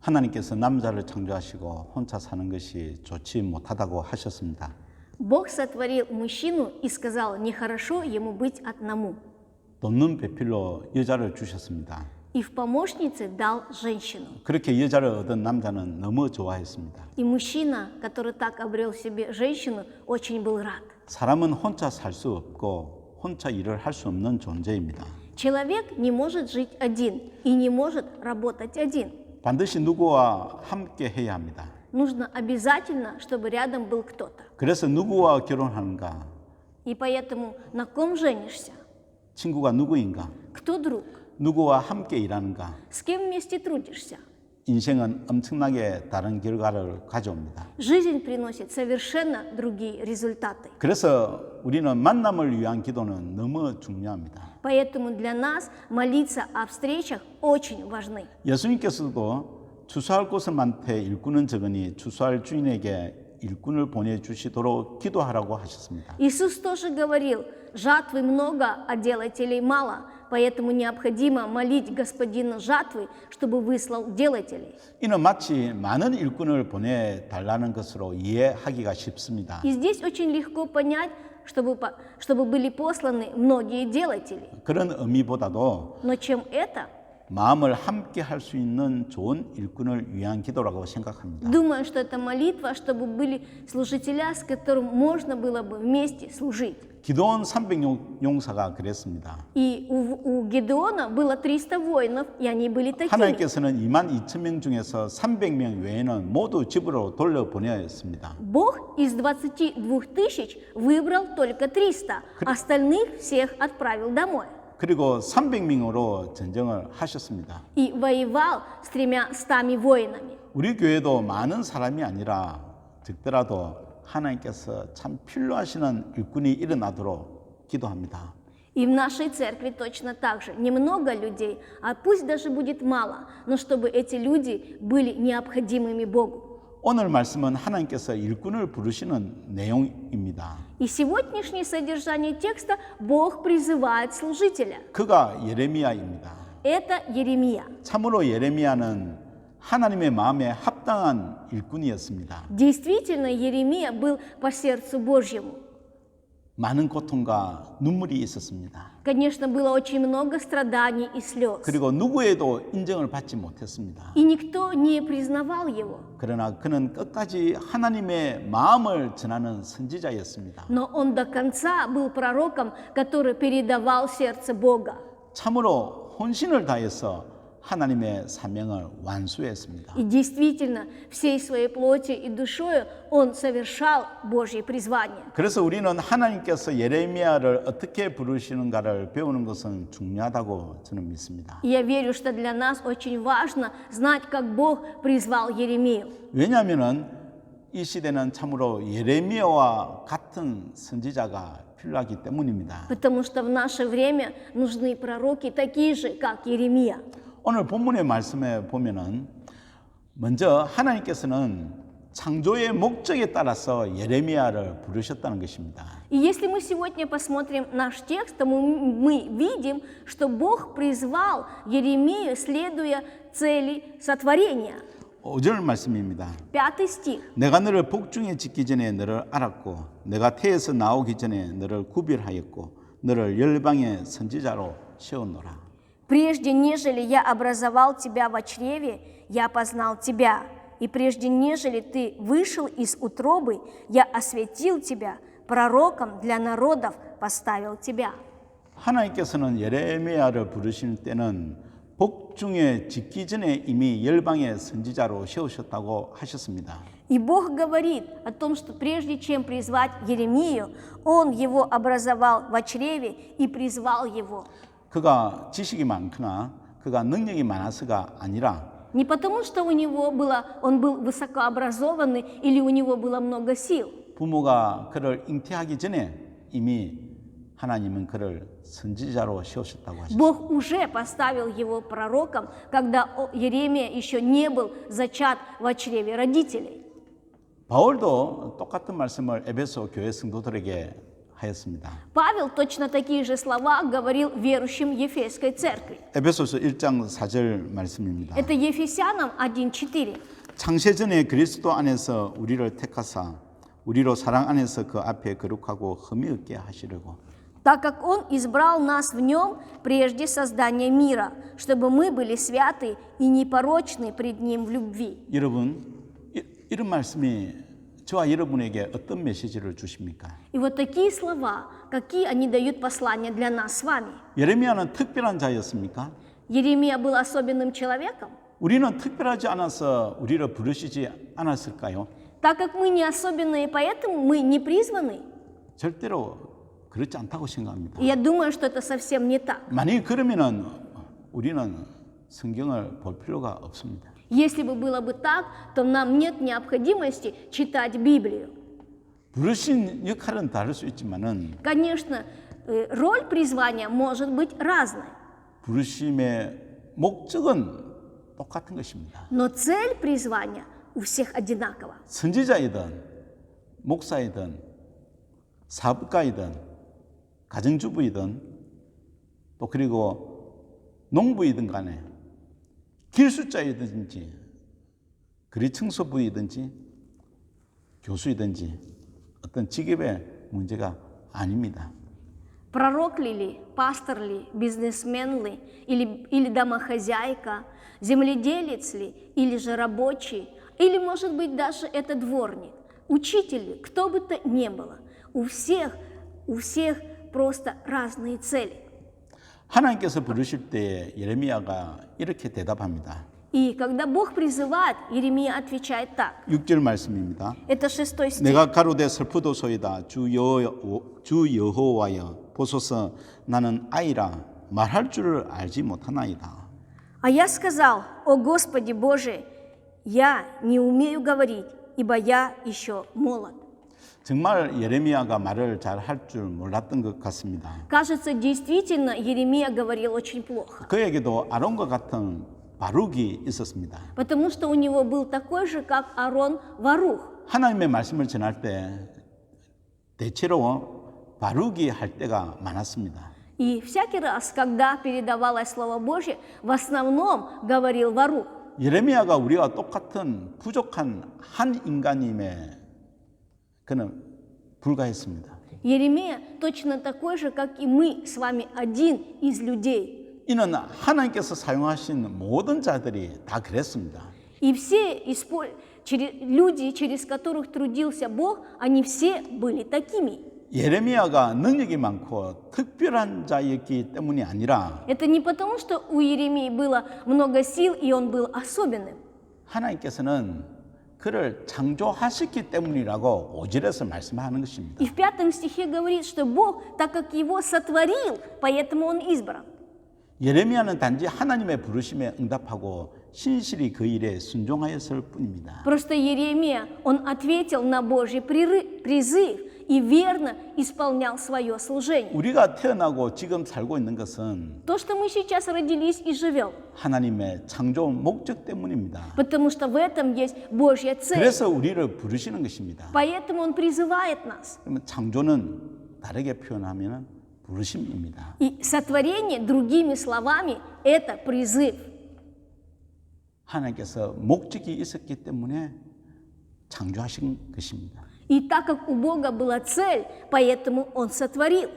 하나님께서 남자를 창조하시고 혼자 사는 것이 좋지 못하다고 하셨습니다. Бог сотворил мужчину и сказал, нехорошо ему быть одному. 돕는 배필로 여자를 주셨습니다. И в помощнице дал женщину. 그렇게 여자를 얻은 남자는 너무 좋아했습니다. И мужчина, который так обрел себе женщину, очень был рад. 사람은 혼자 살 수 없고 혼자 일을 할 수 없는 존재입니다. Человек не может жить один и не может работать один. 반드시 누구와 함께 해야 합니다. Нужно обязательно, чтобы рядом был кто-то. 그래서 누구와 결혼하는가? И поэтому на ком женишься? 친구가 누구인가? Кто друг? 누구와 함께 일하는가? С кем вместе трудишься? 인생은 엄청나게 다른 결과를 가져옵니다. Жизнь приносит совершенно другие результаты. 그래서 우리는 만남을 위한 기도는 너무 중요합니다. Поэтому для нас молиться о встречах очень важны. 예수님께서도 추수할 곳은 많되 일꾼은 적으니 추수할 주인에게 일꾼을 보내주시도록 기도하라고 하셨습니다. Иисус тоже говорил, жатвы много, а делателей мало, поэтому необходимо молить Господина жатвы, чтобы выслал делателей. 이는 마치 많은 일꾼을 보내달라는 것으로 이해하기가 쉽습니다. И здесь очень легко понять, чтобы были посланы многие делатели. 그런 의미보다도 Но чем это? 마음을 함께 할 수 있는 좋은 일꾼을 위한 기도라고 생각합니다. Думаю, что это молитва, чтобы были служителя, с которым можно было бы вместе служить. 기도원 300용사가 그랬습니다. И у Гедеона было 300 воинов, и они были такими. 하나님께서는 22,000명 중에서 300명 외에는 모두 집으로 돌려보냈습니다. Бог из 22 тысяч выбрал только 300, остальных всех отправил домой. 그리고 300명으로 전쟁을 하셨습니다. И воевал с 300 воинами. 우리 교회도 많은 사람이 아니라 적더라도 하나님께서 참 필요하시는 일꾼이 일어나도록 기도합니다. И в нашей церкви точно так же. Немного людей, а пусть даже будет мало, но чтобы эти люди были необходимыми Богу. 오늘 말씀은 하나님께서 일꾼을 부르시는 내용입니다. И сегодняшнее содержание текста Бог призывает служителя. 그가 예레미야입니다. Это Еремия. 참으로 예레미야는 하나님의 마음에 합당한 일꾼이었습니다. Действительно, Еремия был по сердцу Божьему. 많은 고통과 눈물이 있었습니다. Конечно, было очень много страданий и слез. 그리고 누구에도 인정을 받지 못했습니다. И никто не признавал его. 그러나 그는 끝까지 하나님의 마음을 전하는 선지자였습니다. Но он до конца был пророком, который передавал сердце Бога. 참으로 혼신을 다해서 하나님의 사명을 완수했습니다. И действительно, всей своей плотью и душою он совершал Божье призвание. 그래서 우리는 하나님께서 예레미야를 어떻게 부르시는가를 배우는 것은 중요하다고 저는 믿습니다. И я верю, что для нас очень важно знать, как Бог призвал Еремию. 왜냐하면 이 시대는 참으로 예레미야와 같은 선지자가 필요하기 때문입니다. Потому что в наше время нужны пророки такие же, как Еремия. 오늘 본문의 말씀에 보면은 먼저 하나님께서는 창조의 목적에 따라서 예레미야를 부르셨다는 것입니다. И если мы сегодня посмотрим наш текст, то мы видим, что Бог призвал Еремию, следуя цели сотворения. 5절 말씀입니다. 5 стих. 내가 너를 복중에 짓기 전에 너를 알았고 내가 태에서 나오기 전에 너를 구별하였고 너를 열방의 선지자로 세웠노라. Прежде нежели я образовал тебя во чреве, я познал тебя. И прежде нежели ты вышел из утробы, я осветил тебя, пророком для народов поставил тебя. 하나님께서는 예레미야를 부르실 때는 복중에 짓기 전에 이미 열방의 선지자로 세우셨다고 하셨습니다. И Бог говорит о том, что прежде чем призвать Еремию, Он его образовал во чреве и призвал его. 그가 지식이 많거나 그가 능력이 많아서가 아니라 Не потому, что он был высокообразованный или у него было много сил. 부모가 그를 잉태하기 전에 이미 하나님은 그를 선지자로 세우셨다고 하셨습니다. Бог уже поставил его пророком, когда Еремия еще не был зачат во чреве родителей. 바울도 똑같은 말씀을 에베소 교회 성도들에게 하였습니다. Павел точно такие же слова говорил верующим Ефесской церкви. 에베소서 1장 4절 말씀입니다. Это Ефесянам 1:4. 창세전에 그리스도 안에서 우리를 택하사 우리로 사랑 안에서 그 앞에 거룩하고 흠이 없게 하시려고. Так как Он избрал нас в Нем прежде создания мира, чтобы мы были святы и непорочны пред Ним в любви. 여러분, 이런 말씀이 저와 여러분에게 어떤 메시지를 주십니까? И вот такие слова, какие они дают послание для нас с вами. 예레미야는 특별한 자였습니까? Еремия был особенным человеком. 우리는 특별하지 않아서 우리를 부르시지 않았을까요? Так как мы не особенные, поэтому мы не призваны. 절대로 그렇지 않다고 생각합니다. И я думаю, что это совсем не так. 만약 그러면은 우리는 성경을 볼 필요가 없습니다. Если бы было бы так, то нам нет необходимости читать Библию. 부르신 역할은 다를 수 있지만은 Конечно, роль призвания может быть разной, 부르심의 목적은 똑같은 것입니다. но цель призвания у всех одинакова. 선지자이든 목사이든 사업가이든 가정주부이든 또 그리고 농부이든 간에 길수자이든지 거리청소부이든지 교수이든지 어떤 직업의 문제가 아닙니다. Пророк ли, пастор ли, бизнесмен ли, или домохозяйка, земледелец ли, или же рабочий, или, может быть, даже это дворник, учитель ли, кто бы то ни было. У всех просто разные цели. 하나님께서 부르실 때 예레미야가 이렇게 대답합니다. И когда Бог призывает, Иеремия отвечает так. 6절 말씀입니다. Это 6 стих. 내가 가로되 슬프도소이다 주 여호와여 보소서 나는 아이라 말할 줄을 알지 못하나이다. А я сказал: «О Господи Боже, я не умею говорить, ибо я еще молод». 정말 예레미야가 말을 잘 할 줄 몰랐던 것 같습니다. Кажется, действительно, Иеремия говорил очень плохо, 그에게도 아론과 같은 바룩이 있었습니다. потому что у него был такой же, как Аарон, ворух. 하나님의 말씀을 전할 때 대체로 바룩이 할 때가 많았습니다. И всякий раз, когда передавалось Слово Божье, в основном говорил ворух. 예레미야가 우리와 똑같은 부족한 한 인간임에 그는 불과했습니다. Иеремия точно такой же, как и мы с вами, один из людей. 이는 하나님께서 사용하신 모든 자들이 다 그랬습니다. И все люди, через которых трудился Бог, они все были такими. 예레미야가 능력이 많고 특별한 자였기 때문이 아니라 Это не потому, что у Иеремии было много сил, и он был особенным. 하나님께서는 그를 창조하셨기 때문이라고 5절에서 말씀하는 것입니다. И в 5 стихе говорит, что Бог, так как его сотворил, поэтому он избран. 예레미야는 단지 하나님의 부르심에 응답하고 신실히 그 일에 순종하였을 뿐입니다. Просто Иеремия, он ответил на Божий призыв и верно исполнял свое служение. 우리가 태어나고 지금 살고 있는 것은 То, что мы сейчас родились и живем, 하나님의 창조 목적 때문입니다. потому что в этом есть Божья цель. 그래서 우리를 부르시는 것입니다. Поэтому он призывает нас. 그러면 창조는 다르게 표현하면 부르심입니다. И сотворение, другими словами, это призыв. 하나님께서 목적이 있었기 때문에 창조하신 것입니다. И так как у Бога была цель, поэтому Он сотворил.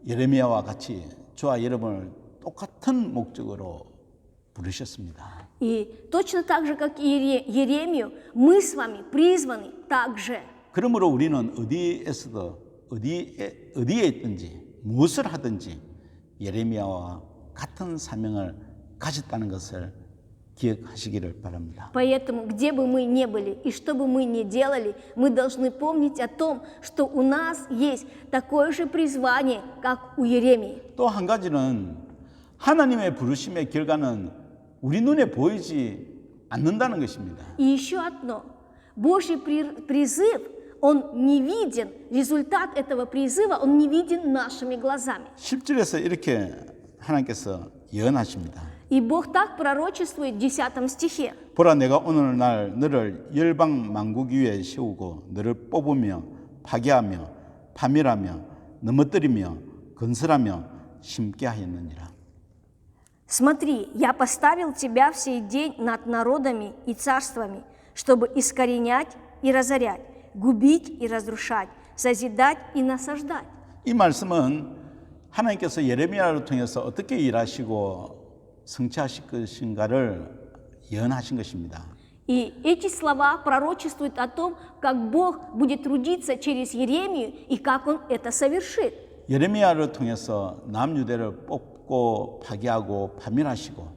예레미야와 같이 저와 여러분을 똑같은 목적으로 부르셨습니다. И точно так же, как и Иеремию, мы с вами призваны так же. 그러므로 우리는 어디에 있든지 무엇을 하든지 예레미야와 같은 사명을 가졌다는 것을 기억하시기를 바랍니다. Поэтому, где бы мы ни были и что бы мы ни делали, мы должны помнить о том, что у нас есть такое же призвание, как у Иеремии. 또 한 가지는 하나님의 부르심의 결과는 우리 눈에 보이지 않는다는 것입니다. И еще одно. Божий призыв, он не виден, результат этого призыва, он не виден нашими глазами. 10절에서 이렇게 하나님께서 예언하십니다. И Бог так пророчествует в 10 стихе. 보라 내가 오늘날 너를 열방 만국 위에 세우고 너를 뽑으며 파괴하며 파멸하며 넘어뜨리며 건설하며 심게 하였느니라. Смотри, я поставил тебя в сей день над народами и царствами, чтобы искоренять и разорять, губить и разрушать, созидать и насаждать. 이 말씀은 하나님께서 예레미야를 통해서 어떻게 일하시고 성취하실 것인가를 예언하신 것입니다. И эти слова пророчествуют о том, как Бог будет трудиться через Иеремию и как Он это совершит. 예레미야를 통해서 남유대를 뽑고 파괴하고 파멸하시고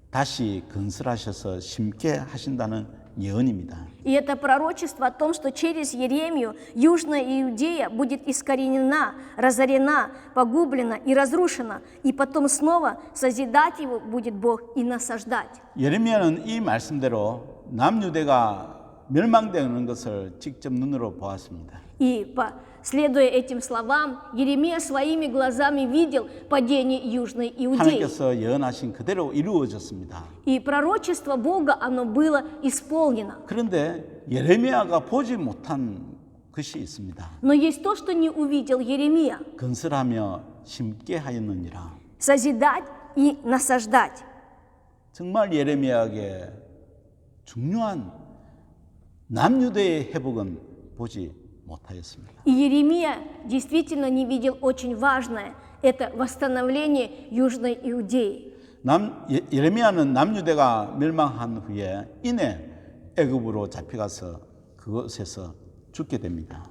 다시 건설하셔서 심게 하신다는 예언입니다. И это пророчество о том, что через Иеремию Южная Иудея будет искоренена, разорена, погублена и разрушена, и потом снова созидать его будет Бог и насаждать. 예레미야는 이 말씀대로 남유대가 멸망되는 것을 직접 눈으로 보았습니다. И следуя этим словам, Иеремия своими глазами видел падение Южной Иудеи. 하나님께서 예언하신 그대로 이루어졌습니다. И пророчество Бога, оно было исполнено. 그런데 예레미야가 보지 못한 것이 있습니다. Но есть то, что не увидел Иеремия. 건설하며 심게 하였느니라. Созидать и насаждать. 정말 예레미야에게 중요한 남유대의 회복은 보지 못하였습니다. И Иеремия действительно не видел очень важное – это восстановление Южной Иудеи. 예레미야는 남유대가 멸망한 후에 이내 애굽으로 잡혀가서 그곳에서 죽게 됩니다.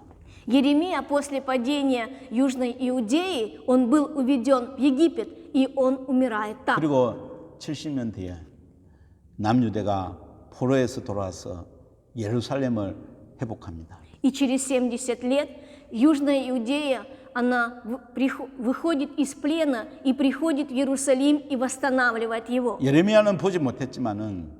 Иеремия после падения Южной Иудеи, он был уведен в Египет, и он умирает там. 그리고 70년 뒤에 남유대가 포로에서 돌아와서 예루살렘을 회복합니다. И через 70 лет Южная Иудея, она выходит из плена и приходит в Иерусалим и восстанавливает его. 예레미야는 보지 못했지만은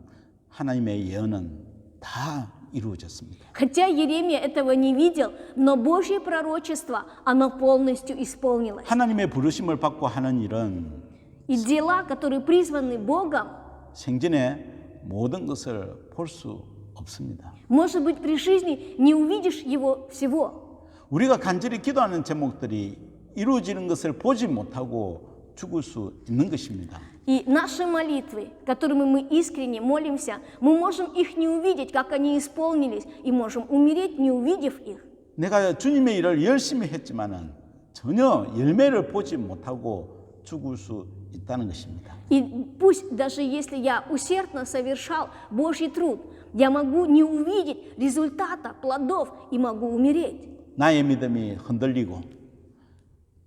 하나님의 예언은 다 이루어졌습니다. Хотя Иеремия этого не видел, но Божье пророчество, оно полностью исполнилось. 하나님의 부르심을 받고 하는 일은 И дела, которые призваны Богом, 생전에 모든 것을 볼 수 없습니다. может быть, при жизни не увидишь его всего. 우리가 간절히 기도하는 제목들이 이루어지는 것을 보지 못하고 죽을 수 있는 것입니다. И наши молитвы, которыми мы искренне молимся, мы можем их не увидеть, как они исполнились, и можем умереть, не увидев их. 내가 주님의 일을 열심히 했지만은 전혀 열매를 보지 못하고 죽을 수 있다는 것입니다. И пусть даже если я усердно совершал Божий труд, я могу не увидеть результата, плодов и могу умереть. 나의 믿음이 흔들리고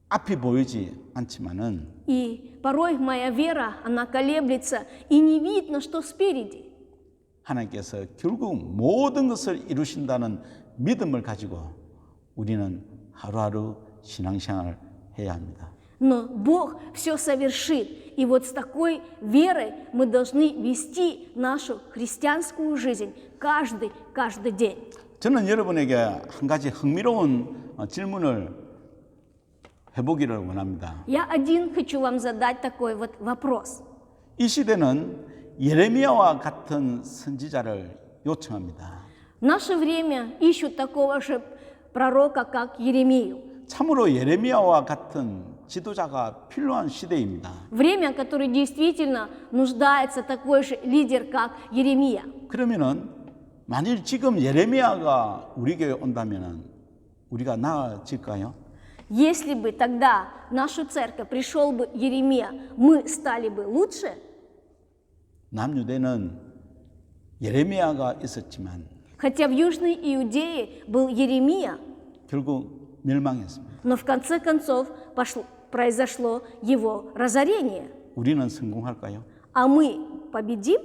앞이 보이지 않지만은 И порой моя вера, она колеблется, и не видно, что спереди. 하나님께서 결국 모든 것을 이루신다는 믿음을 가지고 우리는 하루하루 신앙생활을 해야 합니다. Но Бог все совершит. И вот с такой верой мы должны вести нашу христианскую жизнь каждый день. 저는 여러분에게 한 가지 흥미로운 질문을 해보기를 원합니다. Я один хочу вам задать такой вот вопрос. 이 시대는 예레미야와 같은 선지자를 요청합니다. В наше время ищут такого же пророка, как Иеремию. 참으로 예레미야와 같은 지도자가 필요한 시대입니다. Время, которое действительно нуждается такой же лидер, как Иеремия. 그러면은 만일 지금 예레미야가 우리 교회에 온다면은 우리가 나아질까요? Если бы тогда в нашу церковь пришел бы Иеремия, мы стали бы лучше? 남유대는 예레미야가 있었지만 Хотя в Южной Иудее был Иеремия, 결국 멸망했습니다. но в конце концов произошло его разорение. 우리는 성공할까요? А мы победим?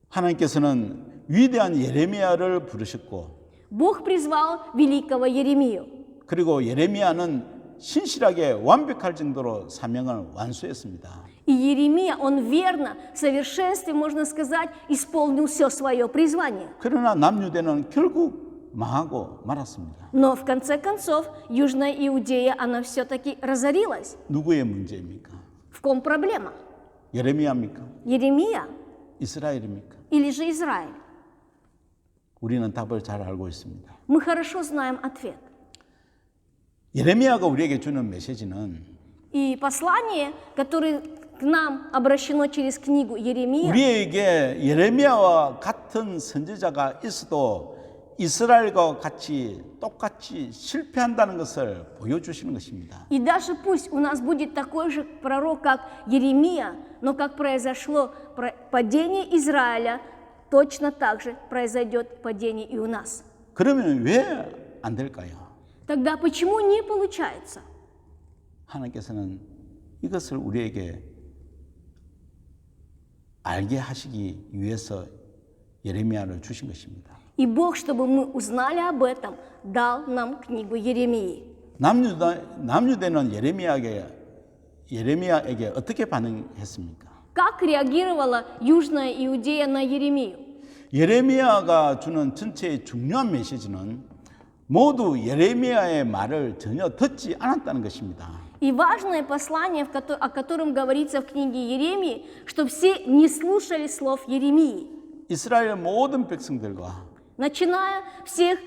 하나님께서는 위대한 예레미야를 부르셨고 Бог призвал великого Иеремию. 그리고 예레미야는 신실하게 완벽할 정도로 사명을 완수했습니다. И Иеремия, он верно, в совершенстве, можно сказать, исполнил все свое призвание. 그러나 남유대는 결국 망하고 말았습니다. Но в конце концов, Южная Иудея, она все-таки разорилась. 누구의 문제입니까? В ком проблема? 예레미야입니까? Иеремия 이스라엘입니까? или же Израиль? 우리는 답을 잘 알고 있습니다. Мы хорошо знаем ответ. 예레미야가 우리에게 주는 메시지는 И послание, которое к к нам обращено через книгу Еремия, 우리에게 예레미야와 같은 선지자가 있어도 이스라엘과 같이 똑같이 실패한다는 것을 보여주시는 것입니다. и даже пусть у нас будет такой же пророк, как Еремия, но как произошло падение Израиля, точно так же произойдет падение и у нас. 그러면 왜 안 될까요? Тогда почему не получается? 하나님께서는 이것을 우리에게 알게 하시기 위해서 예레미야를 주신 것입니다. И Бог, чтобы мы узнали об этом, дал нам книгу Еремии. 남유대는 예레미야에게 어떻게 반응했습니까? Как реагировала Южная Иудея на Еремию? 예레미야가 주는 전체의 중요한 메시지는 모두 예레미야의 말을 전혀 듣지 않았다는 것입니다. И важное послание, о котором говорится в книге Еремии, что все не слушали слов Еремии, 이스라엘 모든 백성들과 начиная всех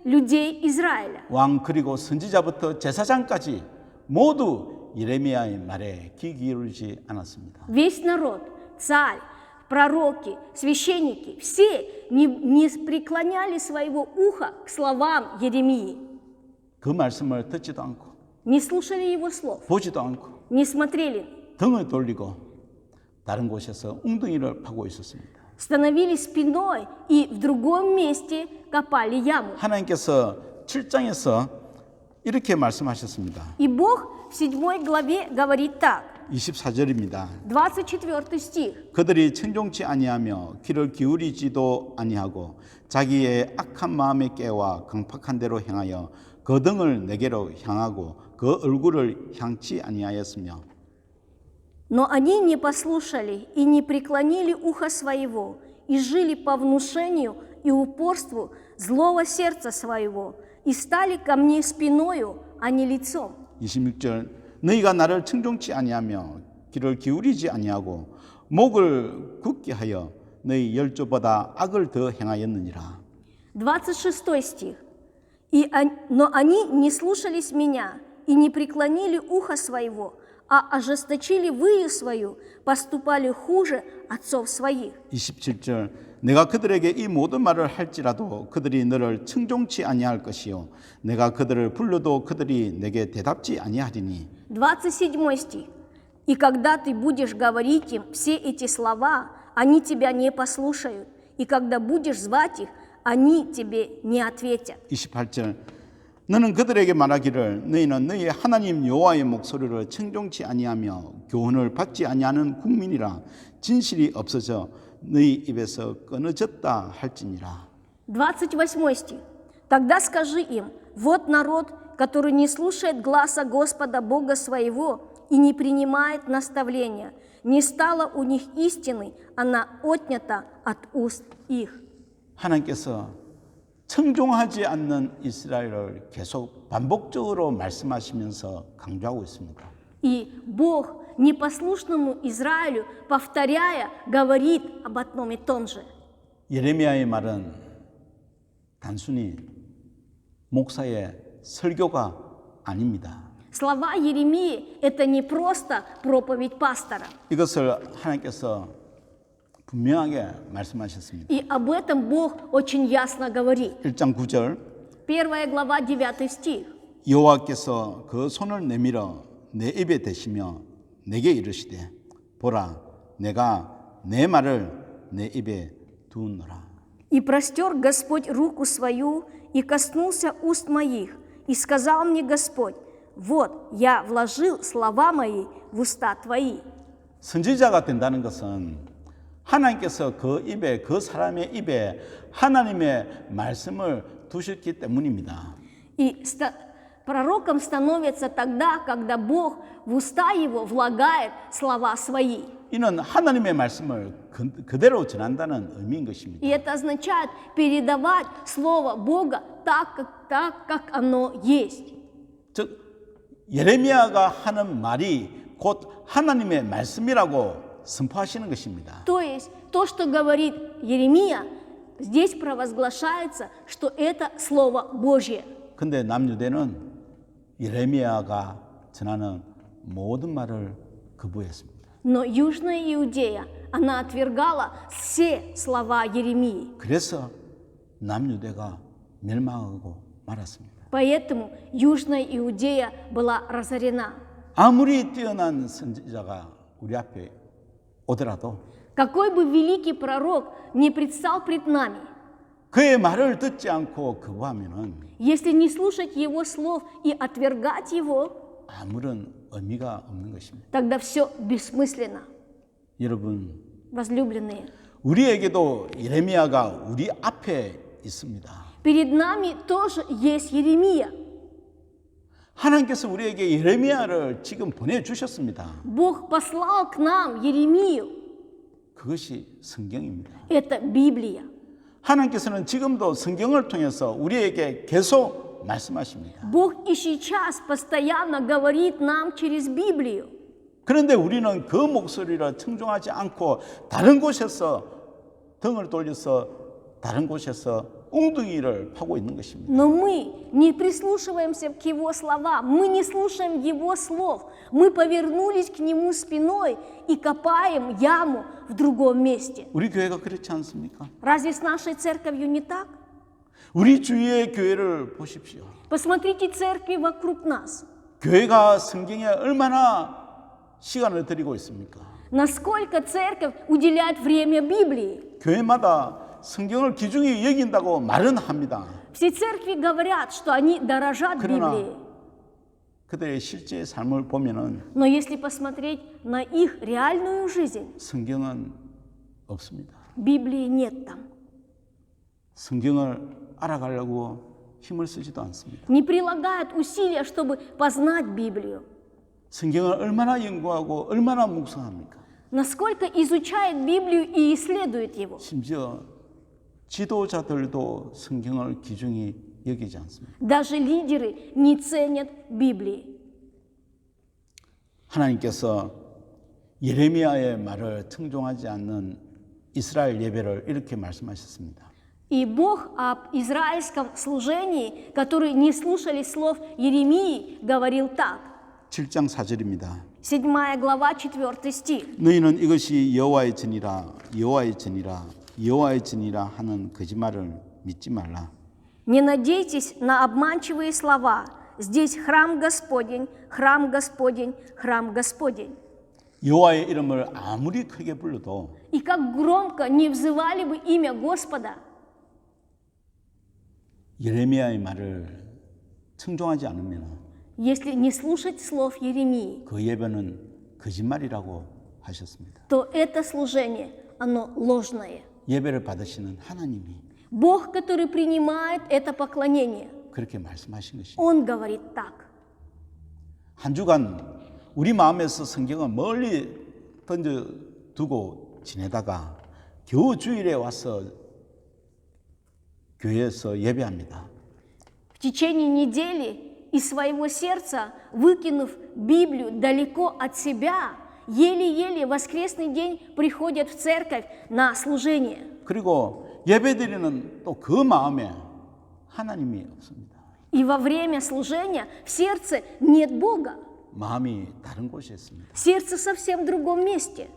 людей Израиля. 왕 그리고 선지자부터 제사장까지 모두 예레미야의 말에 귀 기울이지 않았습니다. Весь народ, царь, пророки, священники, все не преклоняли своего уха к словам Еремии, 그 말씀을 듣지도 않고 не слушали его слов, 보지도 않고 не смотрели, 등을 돌리고 다른 곳에서 웅덩이를 파고 있었습니다. становились спиной и в другом месте копали яму. 하나님께서 7장에서 이렇게 말씀하셨습니다. И Бог в 7 главе говорит так, 24절입니다. 24 стих. 그들이 청종치 아니하며 귀를 기울이지도 아니하고 자기의 악한 마음에 깨와 강팍한 대로 행하여 그 등을 내게로 향하고 그 얼굴을 향치 아니하였으며 Но они не послушали и не преклонили уха своего, и жили по внушению и упорству злого сердца своего, и стали ко мне спиною, а не лицом. 26절 너희가 나를 청종치 아니하며 귀를 기울이지 아니하고 목을 굳게 하여 너희 열조보다 악을 더 행하였느니라. 26 стих. Но они не слушались меня и не преклонили уха своего, а ожесточили выю свою, поступали хуже отцов своих. 27절 내가 그들에게 이 모든 말을 할지라도 그들이 너를 청종치 아니할 것이요 내가 그들을 불러도 그들이 내게 대답지 아니하리니. 27 стих. И когда ты будешь говорить им все эти слова, они тебя не послушают, и когда будешь звать их, они тебе не ответят. 28절 너는 그들에게 말하기를 너희는 너희 하나님 여호와의 목소리를 청종치 아니하며 교훈을 받지 아니하는 국민이라 진실이 없어져 너희 입에서 끊어졌다 할지니라. 28 стих. Тогда скажи им, вот народ, который не слушает гласа Господа Бога своего и не принимает наставления. Не стало у них истины, она отнята от уст их. 하나님께서 청종하지 않는 이스라엘을 계속 반복적으로 말씀하시면서 강조하고 있습니다. И Бог непослушному Израилю, повторяя, говорит об одном и том же. 예레미야의 말은 단순히 목사의 설교가 아닙니다. Слова Еремии – это не просто проповедь пастора. 이것을 하나님께서 분명하게 말씀하셨습니다. И об этом Бог очень ясно говорит. 1장 9절 1 глава 9 стих. 여호와께서 그 손을 내밀어 내 입에 대시며 내게 이르시되 보라 내가 내 말을 내 입에 두었노라. «И простер Господь руку свою, и коснулся уст моих, и сказал мне Господь, вот я вложил слова мои в уста твои». 선지자가 된다는 것은 하나님께서 그 입에 그 사람의 입에 하나님의 말씀을 두셨기 때문입니다. И пророком становится тогда, когда Бог в уста его влагает слова свои. 이는 하나님의 말씀을 그대로 전한다는 의미인 것입니다. И это означает передавать слово Бога так, как оно есть. 즉 예레미야가 하는 말이 곧 하나님의 말씀이라고 선포하시는 것입니다. То есть то, что говорит Еремия, здесь провозглашается, что это Слово Божье. 근데 남유대는 예레미야가 전하는 모든 말을 거부했습니다. Но Южная Иудея, она отвергала все слова Еремии. 그래서 남유대가 멸망하고 말았습니다. Поэтому Южная Иудея была разорена. 아무리 뛰어난 선지자가 우리 앞에 오더라도 Какой бы великий пророк не предстал пред нами, 그의 말을 듣지 않고 거부하면은 если не слушать его слов и отвергать его, 아무런 의미가 없는 것입니다. тогда все бессмысленно. 여러분, Возлюбленные, 우리에게도 예레미야가 우리 앞에 있습니다. перед нами тоже есть Еремия. 하나님께서 우리에게 예레미야를 지금 보내주셨습니다. Бог послал к нам Еремию. 그것이 성경입니다. Это Библия. 하나님께서는 지금도 성경을 통해서 우리에게 계속 말씀하십니다. Бог и сейчас постоянно говорит нам через Библию. 그런데 우리는 그 목소리를 청종하지 않고 다른 곳에서 등을 돌려서 다른 곳에서 웅둥이를 파고 있는 것입니다. Но мы не прислушиваемся к Его словам, мы не слушаем Его слов. Мы повернулись к Нему спиной и копаем яму в другом месте. 우리 교회가 그렇지 않습니까? Разве с нашей церковью не так? 우리 주위의 교회를 보십시오. Посмотрите церкви вокруг нас. 교회가 성경에 얼마나 시간을 들이고 있습니까? Насколько церковь уделяет время Библии? 교회마다 성경을 귀중히 여긴다고 말은 합니다. Все церкви говорят, что они дорожат 그러나 Библией. 그들의 실제 삶을 보면은 Но если посмотреть на их реальную жизнь, 성경은 없습니다. Библии нет там. 성경을 알아가려고 힘을 쓰지도 않습니다. Не прилагают усилия, чтобы познать Библию. 성경을 얼마나 연구하고 얼마나 묵상합니까? Насколько изучает Библию и исследует его. 심지어 지도자들도 성경을 귀중히 여기지 않습니다. Даже лидеры не ценят Библии. 하나님께서 예레미야의 말을 청종하지 않는 이스라엘 예배를 이렇게 말씀하셨습니다. И Бог об израильском служении, которые не слушали слов Еремии, говорил так. 7장 4절입니다. 7 глава, 4 стих. 너희는 이것이 여호와의 전이라 여호와의 전이라 여호와의 전이라 하는 거짓말을 믿지 말라. Не надейтесь на обманчивые слова. Здесь храм Господень, храм Господень, храм Господень. 여호와의 이름을 아무리 크게 불러도 И как громко не взывали бы имя Господа, 예레미야의 말을 청종하지 않으면 если не слушать слов Еремии, 그 예배는 거짓말이라고 하셨습니다. то это служение, оно ложное. 예배를 받으시는 하나님이 Бог, который принимает это поклонение, 그렇게 말씀하신 것입니다. Он говорит так. 한 주간 우리 마음에서 성경을 멀리 던져두고 지내다가 겨우 주일에 와서 교회에서 예배합니다. В течение недели из своего сердца, выкинув Библию далеко от себя, еле-еле в воскресный день приходят в церковь на служение. 그리고 예배드리는 또 그 마음에 하나님이 없습니다. И во время служения в сердце нет Бога. 마음이 다른 곳에 있습니다. Сердце совсем в другом месте.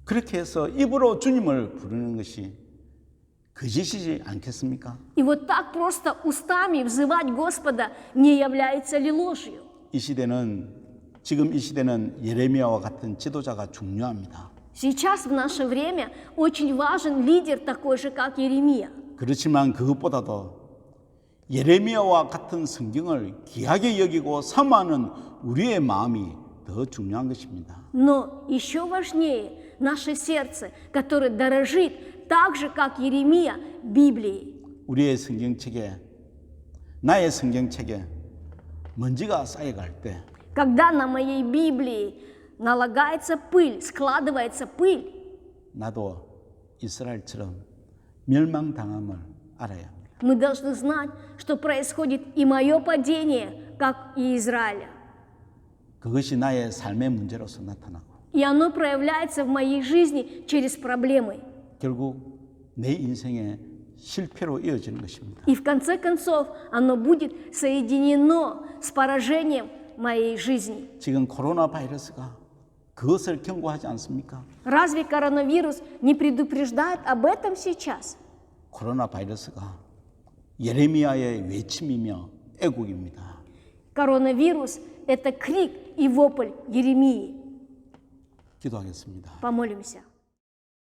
그렇게 해서 입으로 주님을 부르는 것이 거짓이지 않겠습니까? И вот так просто устами взывать Господа не является ли ложью? 지금 이 시대는 예레미야와 같은 지도자가 중요합니다. Сейчас, в наше время, очень важен лидер такой же, как Еремия. 그렇지만 그것보다도 예레미야와 같은 성경을 귀하게 여기고 사모하는 우리의 마음이 더 중요한 것입니다. Но еще важнее наше сердце, которое дорожит так же, как Еремия, Библией. 우리의 성경책에, 나의 성경책에 먼지가 쌓여갈 때 Когда на моей Библии налагается пыль, складывается пыль, 나도 이스라엘처럼 멸망당함을 알아야 합니다. мы должны знать, что происходит и мое падение, как и Израиля. 그것이 나의 삶의 문제로서 나타나고 И оно проявляется в моей жизни через проблемы. 결국 내 인생의 실패로 이어지는 것입니다. И в конце концов оно будет соединено с поражением моей жизни. 지금 코로나 바이러스가 그것을 경고하지 않습니까? Разве коронавирус не предупреждает об этом сейчас? 코로나 바이러스가 예레미야의 외침이며 애국입니다. Коронавирус – это крик и вопль Еремии. 기도하겠습니다. Помолимся.